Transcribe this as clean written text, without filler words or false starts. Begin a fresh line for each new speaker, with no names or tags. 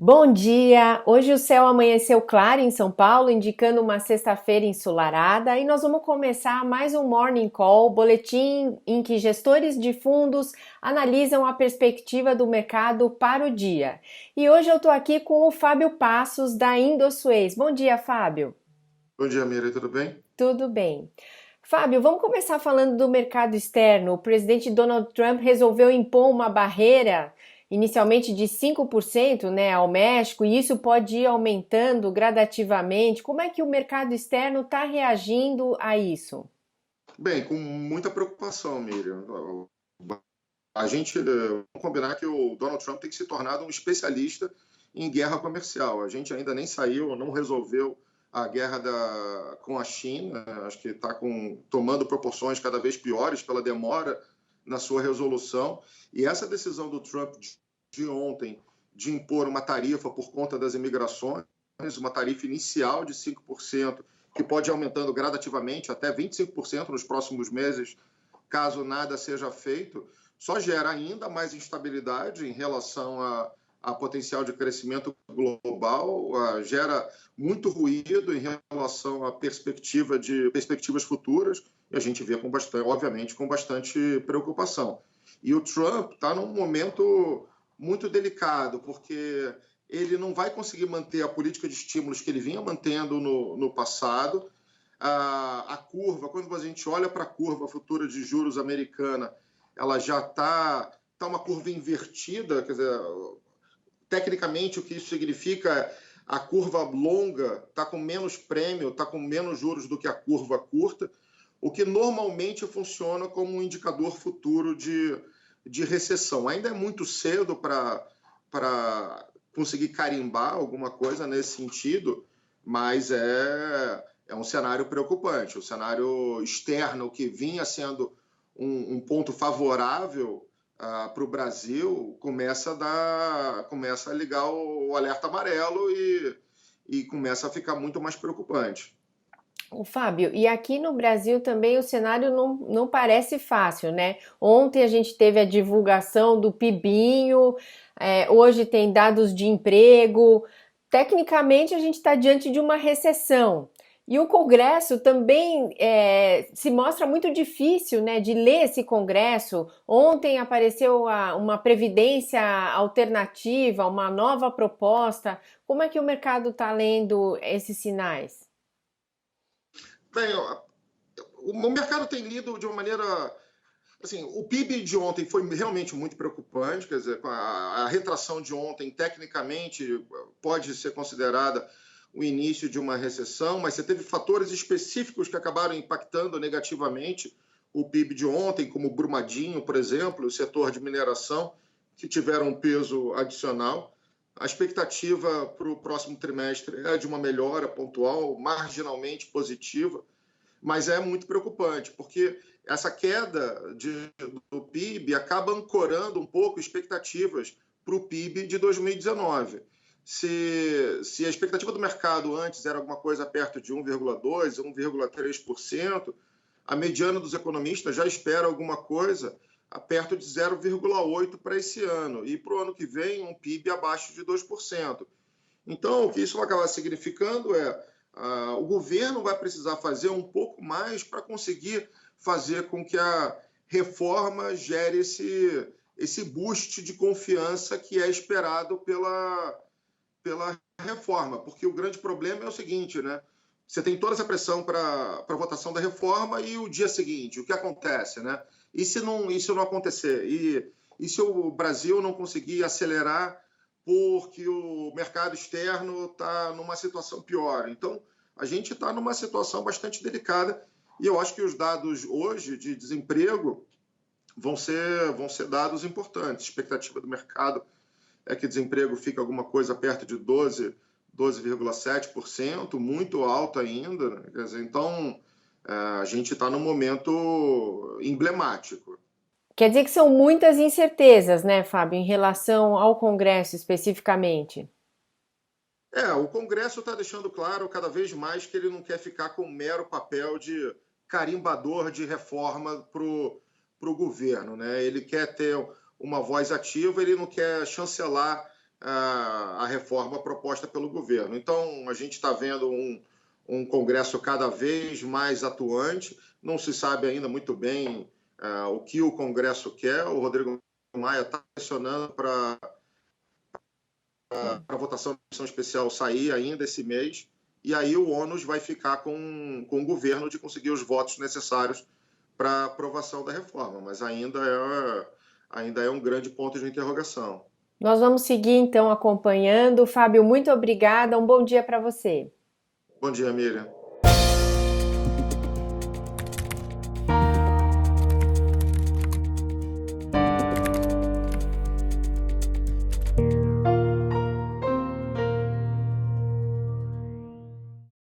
Bom dia! Hoje o céu amanheceu claro em São Paulo, indicando uma sexta-feira ensolarada, e nós vamos começar mais um Morning Call, boletim em que gestores de fundos analisam a perspectiva do mercado para o dia. E hoje eu estou aqui com o Fábio Passos, da Indosuez. Bom dia, Fábio!
Bom dia, Mira, tudo bem?
Tudo bem. Fábio, vamos começar falando do mercado externo. O presidente Donald Trump resolveu impor uma barreira, inicialmente de 5%, né, ao México, e isso pode ir aumentando gradativamente. Como é que o mercado externo está reagindo a isso?
Bem, com muita preocupação, Miriam. Vamos combinar que o Donald Trump tem que se tornar um especialista em guerra comercial. A gente ainda nem saiu, não resolveu a guerra com a China. Acho que está tomando proporções cada vez piores pela demora na sua resolução. E essa decisão do Trump de ontem de impor uma tarifa por conta das imigrações, uma tarifa inicial de 5%, que pode ir aumentando gradativamente até 25% nos próximos meses, caso nada seja feito, só gera ainda mais instabilidade em relação a potencial de crescimento global, gera muito ruído em relação à perspectivas futuras, e a gente vê obviamente, com bastante preocupação. E o Trump está num momento muito delicado, porque ele não vai conseguir manter a política de estímulos que ele vinha mantendo no passado. A curva, quando a gente olha para a curva futura de juros americana, ela já está uma curva invertida, quer dizer, tecnicamente o que isso significa é a curva longa está com menos prêmio, está com menos juros do que a curva curta, o que normalmente funciona como um indicador futuro de recessão. Ainda é muito cedo para conseguir carimbar alguma coisa nesse sentido, mas é um cenário preocupante. O cenário externo, que vinha sendo um ponto favorável para o Brasil, começa a ligar o alerta amarelo e começa a ficar muito mais preocupante.
O Fábio, e aqui no Brasil também o cenário não parece fácil, né? Ontem a gente teve a divulgação do PIBinho, hoje tem dados de emprego. Tecnicamente a gente está diante de uma recessão. E o Congresso também se mostra muito difícil, né, de ler esse Congresso. Ontem apareceu uma previdência alternativa, uma nova proposta. Como é que o mercado está lendo esses sinais?
Bem, o mercado tem lido de uma maneira. Assim, o PIB de ontem foi realmente muito preocupante, quer dizer, a retração de ontem, tecnicamente, pode ser considerada o início de uma recessão, mas você teve fatores específicos que acabaram impactando negativamente o PIB de ontem, como o Brumadinho, por exemplo, o setor de mineração, que tiveram um peso adicional. A expectativa para o próximo trimestre é de uma melhora pontual, marginalmente positiva, mas é muito preocupante, porque essa queda do PIB acaba ancorando um pouco expectativas para o PIB de 2019. Se a expectativa do mercado antes era alguma coisa perto de 1,2%, 1,3%, a mediana dos economistas já espera alguma coisa perto de 0,8% para esse ano, e para o ano que vem um PIB abaixo de 2%. Então, o que isso vai acabar significando é o governo vai precisar fazer um pouco mais para conseguir fazer com que a reforma gere esse boost de confiança que é esperado pela reforma. Porque o grande problema é o seguinte, né? Você tem toda essa pressão para a votação da reforma e o dia seguinte, o que acontece, né? E se isso não acontecer? E se o Brasil não conseguir acelerar porque o mercado externo está numa situação pior? Então, a gente está numa situação bastante delicada e eu acho que os dados hoje de desemprego vão ser dados importantes. A expectativa do mercado é que o desemprego fique alguma coisa perto de 12,7%, muito alto ainda, né? Quer dizer, então, a gente está num momento emblemático.
Quer dizer que são muitas incertezas, né, Fábio, em relação ao Congresso especificamente.
O Congresso está deixando claro cada vez mais que ele não quer ficar com um mero papel de carimbador de reforma para o governo, né? Ele quer ter uma voz ativa, ele não quer chancelar a reforma proposta pelo governo. Então, a gente está vendo um Congresso cada vez mais atuante, não se sabe ainda muito bem o que o Congresso quer. O Rodrigo Maia está pressionando para a votação da comissão especial sair ainda esse mês, e aí o ônus vai ficar com o governo de conseguir os votos necessários para aprovação da reforma, mas ainda é um grande ponto de interrogação.
Nós vamos seguir então acompanhando. Fábio, muito obrigada. Um bom dia para você.
Bom dia, Miriam.